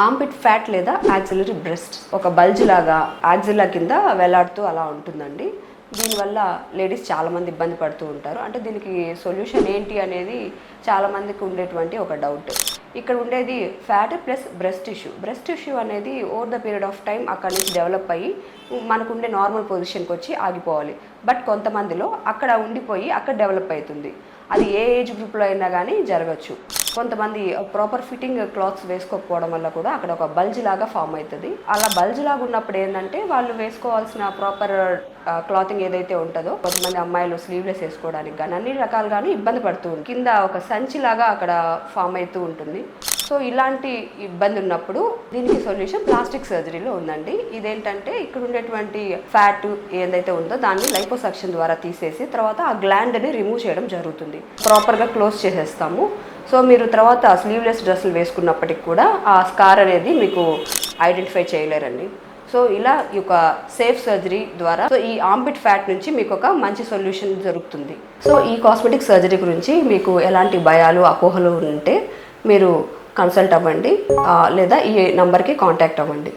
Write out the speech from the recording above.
ఆర్ంపిట్ fat లేదా auxiliary breast ఒక bulge లాగా యాక్సిలా కింద వేలాడుతూ అలా ఉంటుందండి. దీనివల్ల లేడీస్ చాలామంది ఇబ్బంది పడుతూ ఉంటారు. అంటే దీనికి సొల్యూషన్ ఏంటి అనేది చాలామందికి ఉండేటువంటి ఒక డౌట్. ఇక్కడ ఉండేది ఫ్యాట్ ప్లస్ బ్రెస్ట్ టిష్యూ అనేది over the period of time అక్కడి నుంచి డెవలప్ అయ్యి మనకుండే నార్మల్ పొజిషన్కి వచ్చి ఆగిపోవాలి. బట్ కొంతమందిలో అక్కడ ఉండిపోయి అక్కడ డెవలప్ అవుతుంది. అది ఏ ఏజ్ గ్రూప్లో అయినా కానీ జరగచ్చు. కొంతమంది ప్రాపర్ ఫిట్టింగ్ క్లాత్స్ వేసుకోకపోవడం వల్ల కూడా అక్కడ ఒక బల్జ్ లాగా ఫామ్ అవుతుంది. అలా బల్జ్ లాగా ఉన్నప్పుడు ఏంటంటే వాళ్ళు వేసుకోవాల్సిన ప్రాపర్ క్లాతింగ్ ఏదైతే ఉంటుందో, కొంతమంది అమ్మాయిలు స్లీవ్లెస్ వేసుకోవడానికి కానీ అన్ని రకాలుగాను ఇబ్బంది పడుతూ ఉంటుంది. కింద ఒక సంచి లాగా అక్కడ ఫామ్ అవుతూ ఉంటుంది. సో ఇలాంటి ఇబ్బంది ఉన్నప్పుడు దీనికి సొల్యూషన్ ప్లాస్టిక్ సర్జరీలో ఉందండి. ఇదేంటంటే ఇక్కడ ఉండేటువంటి ఫ్యాట్ ఏదైతే ఉందో దాన్ని లైపోసక్షన్ ద్వారా తీసేసి తర్వాత ఆ గ్లాండ్ని రిమూవ్ చేయడం జరుగుతుంది. ప్రాపర్గా క్లోజ్ చేసేస్తాము. సో మీరు తర్వాత స్లీవ్లెస్ డ్రెస్సులు వేసుకున్నప్పటికి కూడా ఆ స్కార్ అనేది మీకు ఐడెంటిఫై చేయలేరండి. సో ఇలా ఈ యొక్క సేఫ్ సర్జరీ ద్వారా సో ఈ ఆర్ంపిట్ ఫ్యాట్ నుంచి మీకు ఒక మంచి సొల్యూషన్ జరుగుతుంది. సో ఈ కాస్మెటిక్ సర్జరీ గురించి మీకు ఎలాంటి భయాలు అపోహలు ఉంటే మీరు కన్సల్ట్ అవ్వండి లేదా ఈ నంబర్కి కాంటాక్ట్ అవ్వండి.